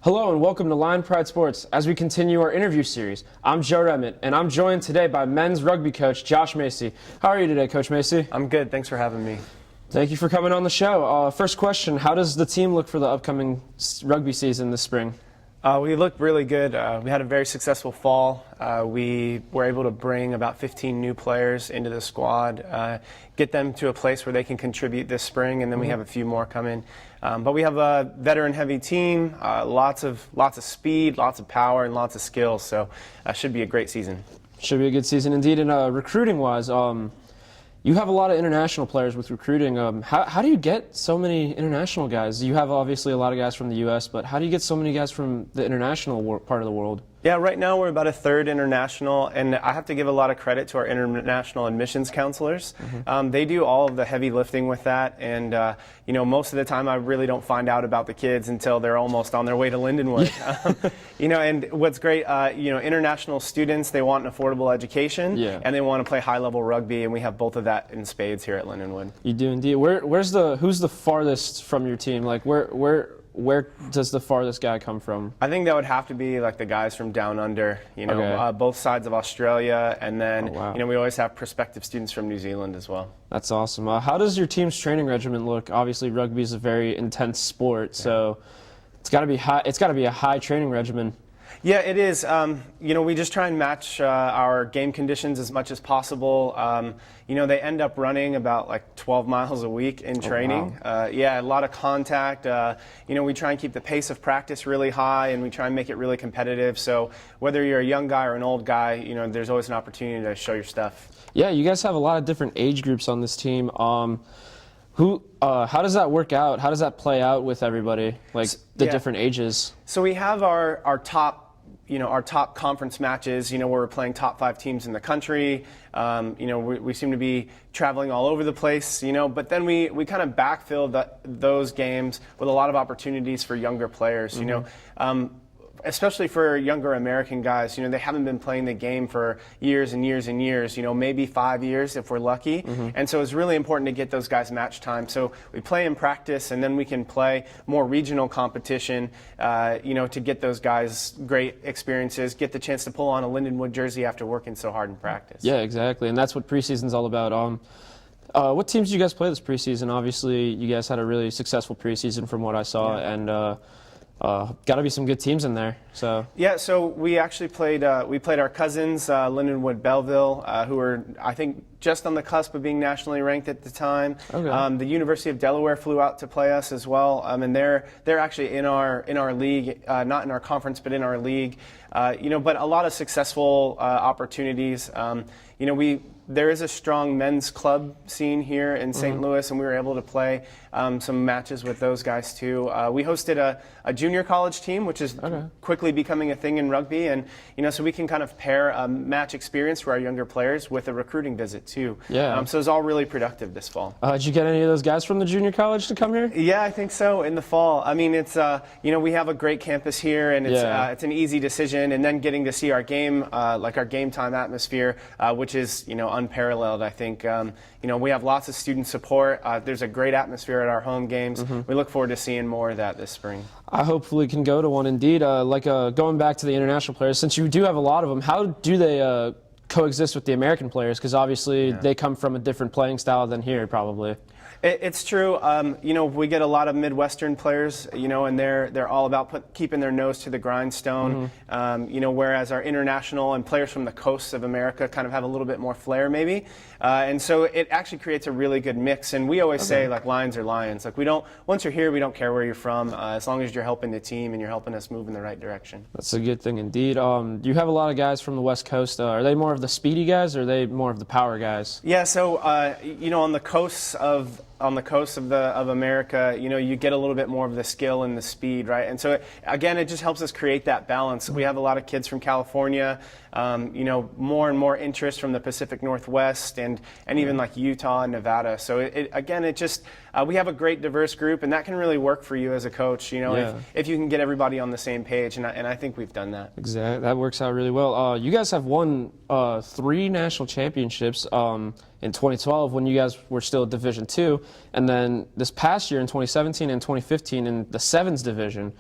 Hello and welcome to Lion Pride Sports as we continue our interview series. I'm Joe Remmett and I'm joined today by men's rugby coach Josh Macy. How are you today, Coach Macy? I'm good. Thanks for having me. Thank you for coming on the show. First question, how does the team look for the upcoming rugby season this spring? We look really good. We had a very successful fall. We were able to bring about 15 new players into the squad, get them to a place where they can contribute this spring, and then we have a few more coming. But we have a veteran-heavy team, lots of speed, lots of power, and lots of skills. So should be a great season. Should be a good season indeed. And recruiting-wise, you have a lot of international players with recruiting. How do you get so many international guys? You have obviously a lot of guys from the U.S., but how do you get so many guys from the international part of the world? Yeah, right now we're about a third international, and I have to give a lot of credit to our international admissions counselors. They do all of the heavy lifting with that, and most of the time I really don't find out about the kids until they're almost on their way to Lindenwood. And what's great, international students, they want an affordable education, and they want to play high-level rugby, and we have both of that in spades here at Lindenwood. You do indeed. Who's the farthest from your team? Like where does the farthest guy come from? I think that would have to be like the guys from down under, both sides of Australia, and then we always have prospective students from New Zealand as well. That's awesome. How does your team's training regimen look? Obviously, rugby is a very intense sport, so it's got to be high. It's got to be a high training regimen. Yeah, it is. We just try and match our game conditions as much as possible. They end up running about like 12 miles a week in training. Wow. A lot of contact. We try and keep the pace of practice really high, and we try and make it really competitive. So whether you're a young guy or an old guy, there's always an opportunity to show your stuff. Yeah, you guys have a lot of different age groups on this team. How does that work out? How does that play out with everybody, like the different ages? So we have our top conference matches, where we're playing top 5 teams in the country. We seem to be traveling all over the place, but then we kind of backfill those games with a lot of opportunities for younger players, especially for younger American guys. They haven't been playing the game for years and years and years, maybe 5 years if we're lucky. And so it's really important to get those guys match time. So we play in practice, and then we can play more regional competition, to get those guys great experiences, get the chance to pull on a Lindenwood jersey after working so hard in practice. Yeah, exactly. And that's what preseason's all about. What teams do you guys play this preseason? Obviously, you guys had a really successul preseason from what I saw, and got to be some good teams in there. So we actually played our cousins, Lindenwood Belleville, who were, I think, just on the cusp of being nationally ranked at the time. Okay. The University of Delaware flew out to play us as well, and they're actually in our league, not in our conference, but in our league. But a lot of successful opportunities. There is a strong men's club scene here in St. Louis, and we were able to play some matches with those guys too. We hosted a junior college team, which is quickly becoming a thing in rugby, and so we can kind of pair a match experience for our younger players with a recruiting visit too. Yeah. So it's all really productive this fall. Did you get any of those guys from the junior college to come here? Yeah, I think so. In the fall. I mean, it's we have a great campus here, and it's an easy decision. And then getting to see our game, like our game time atmosphere, which is unparalleled. I think we have lots of student support. There's a great atmosphere at our home games. We look forward to seeing more of that this spring. I hopefully can go to one indeed. Going back to the international players, since you do have a lot of them, how do they coexist with the American players? Because obviously they come from a different playing style than here, probably. It's true. We get a lot of Midwestern players, and they're all about keeping their nose to the grindstone. Whereas our international and players from the coasts of America kind of have a little bit more flair, maybe. And so it actually creates a really good mix. And we always say, like, lions are lions. Like, once you're here, we don't care where you're from, as long as you're helping the team and you're helping us move in the right direction. That's a good thing indeed. You have a lot of guys from the West Coast. Are they more of the speedy guys, or are they more of the power guys? Yeah. So on the coasts of America, you get a little bit more of the skill and the speed, right? And so, again, it just helps us create that balance. We have a lot of kids from California, more and more interest from the Pacific Northwest and even like Utah and Nevada. So, we have a great diverse group, and that can really work for you as a coach, if you can get everybody on the same page, and I think we've done that. Exactly. That works out really well. You guys have won 3 national championships in 2012 when you guys were still at Division II, and then this past year in 2017 and 2015 in the Sevens division.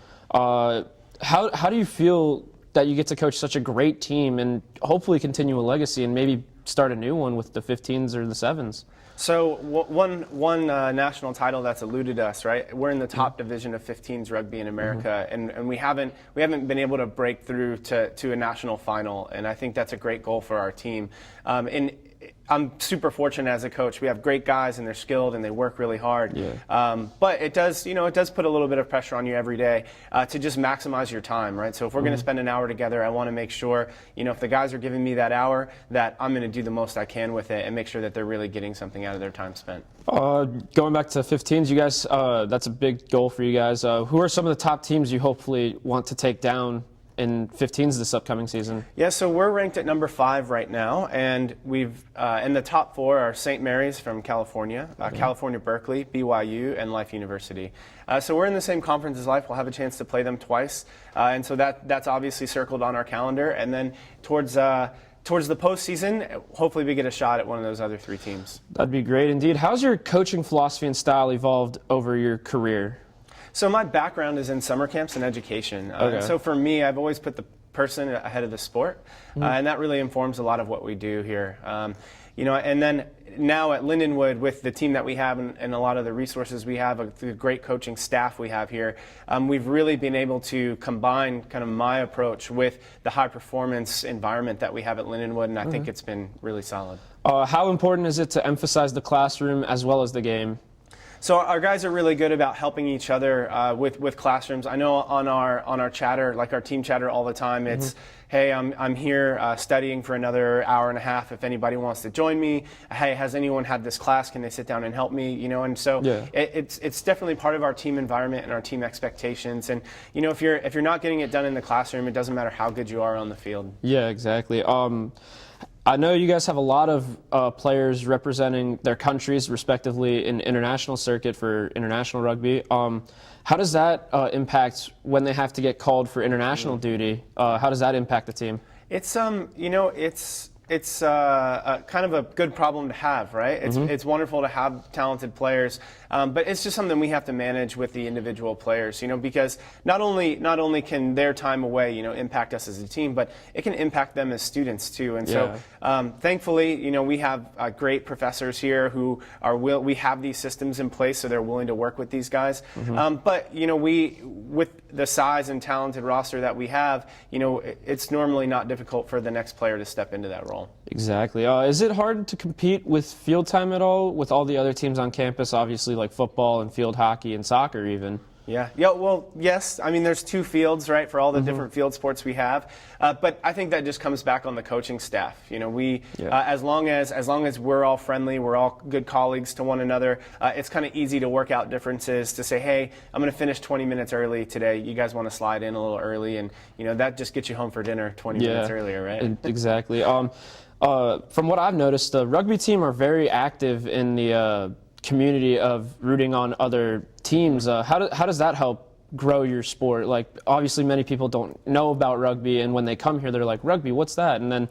how do you feel that you get to coach such a great team and hopefully continue a legacy and maybe start a new one with the 15s or the 7s? So one national title that's eluded us, right? We're in the top division of 15s rugby in America, and we haven't been able to break through to a national final, and I think that's a great goal for our team. And I'm super fortunate as a coach. We have great guys, and they're skilled, and they work really hard. Yeah. But it does put a little bit of pressure on you every day to just maximize your time, right? So if we're going to spend an hour together, I want to make sure, if the guys are giving me that hour, that I'm going to do the most I can with it and make sure that they're really getting something out of their time spent. Going back to 15s, you guys, that's a big goal for you guys. Who are some of the top teams you hopefully want to take down in 15s this upcoming season? Yeah, so we're ranked at number 5 right now, and we've in the top 4 are St. Mary's from California, California Berkeley, BYU, and Life University. So we're in the same conference as Life. We'll have a chance to play them twice, and so that's obviously circled on our calendar. And then towards the postseason, hopefully we get a shot at one of those other 3 teams. That'd be great indeed. How's your coaching philosophy and style evolved over your career? So my background is in summer camps and education. Okay. So for me, I've always put the person ahead of the sport, and that really informs a lot of what we do here. And then now at Lindenwood, with the team that we have and a lot of the resources we have, the great coaching staff we have here, we've really been able to combine kind of my approach with the high performance environment that we have at Lindenwood, and I think it's been really solid. How important is it to emphasize the classroom as well as the game? So our guys are really good about helping each other with classrooms. I know on our chatter, like our team chatter all the time, it's, hey, I'm here studying for another hour and a half. If anybody wants to join me, hey, has anyone had this class? Can they sit down and help me? And so it's definitely part of our team environment and our team expectations. And if you're not getting it done in the classroom, it doesn't matter how good you are on the field. Yeah, exactly. I know you guys have a lot of players representing their countries, respectively, in international circuit for international rugby. How does that impact when they have to get called for international duty? How does that impact the team? It's it's kind of a good problem to have, right? It's wonderful to have talented players, but it's just something we have to manage with the individual players, because not only can their time away, impact us as a team, but it can impact them as students too. And so, thankfully, we have great professors here who we have these systems in place, so they're willing to work with these guys. But with the size and talented roster that we have, it's normally not difficult for the next player to step into that role. Exactly. Is it hard to compete with field time at all with all the other teams on campus, obviously like football and field hockey and soccer even? Yeah. Well, yes. I mean, there's 2 fields, right, for all the different field sports we have. But I think that just comes back on the coaching staff. As long as we're all friendly, we're all good colleagues to one another, it's kind of easy to work out differences, to say, hey, I'm going to finish 20 minutes early today. You guys want to slide in a little early, and that just gets you home for dinner 20 minutes earlier, right? Exactly. From what I've noticed, the rugby team are very active in the community of rooting on other teams. How does that help grow your sport? Like, obviously many people don't know about rugby, and when they come here they're like, rugby, what's that? And then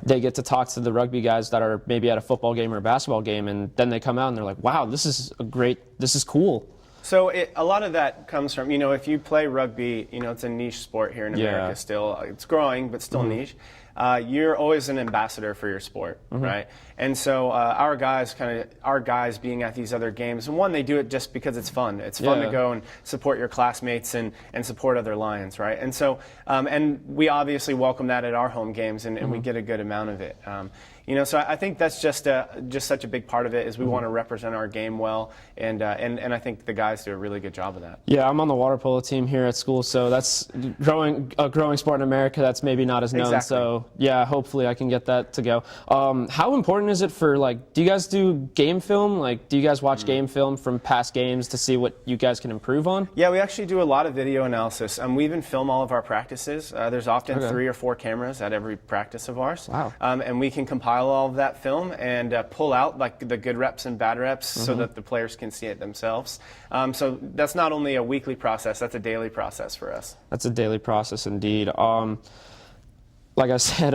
they get to talk to the rugby guys that are maybe at a football game or a basketball game, and then they come out and they're like, wow, this is cool. So a lot of that comes from, if you play rugby, it's a niche sport here in America still. It's growing, but still niche. You're always an ambassador for your sport, right? And so our guys being at these other games, and one, they do it just because it's fun. It's fun to go and support your classmates and support other Lions, right? And so, and we obviously welcome that at our home games, and we get a good amount of it. So I think that's just such a big part of it, is we want to represent our game well, and I think the guys do a really good job of that. Yeah, I'm on the water polo team here at school, so that's a growing sport in America that's maybe not as known. Exactly. So yeah, hopefully I can get that to go. How important is it for, do you guys do game film? Do you guys watch game film from past games to see what you guys can improve on? Yeah, we actually do a lot of video analysis. We even film all of our practices. There's often 3 or 4 cameras at every practice of ours. Wow. And we can compile all of that film and pull out the good reps and bad reps so that the players can see it themselves. So that's not only a weekly process, that's a daily process for us. That's a daily process indeed. Like I said,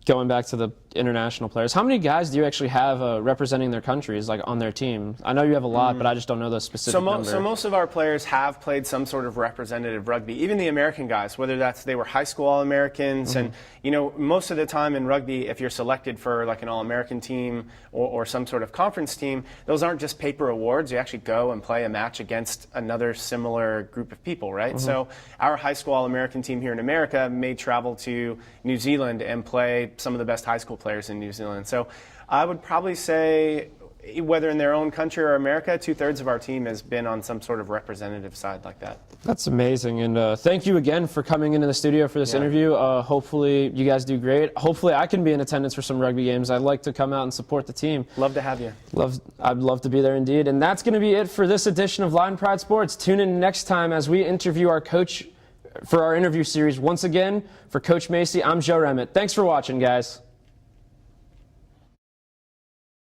going back to the international players. How many guys do you actually have representing their countries, like on their team? I know you have a lot, but I just don't know the specific number. So most of our players have played some sort of representative rugby. Even the American guys, whether they were high school All-Americans, and most of the time in rugby, if you're selected for like an All-American team or some sort of conference team, those aren't just paper awards. You actually go and play a match against another similar group of people, right? So our high school All-American team here in America may travel to New Zealand and play some of the best high school players in New Zealand. So I would probably say, whether in their own country or America, 2/3 of our team has been on some sort of representative side like that. That's amazing, and thank you again for coming into the studio for this interview. Hopefully you guys do great. Hopefully I can be in attendance for some rugby games. I'd like to come out and support the team. Love to have you. I'd love to be there indeed. And that's going to be it for this edition of Lion Pride Sports. Tune in next time as we interview our coach for our interview series. Once again, for Coach Macy, I'm Joe Remmett. Thanks for watching, guys.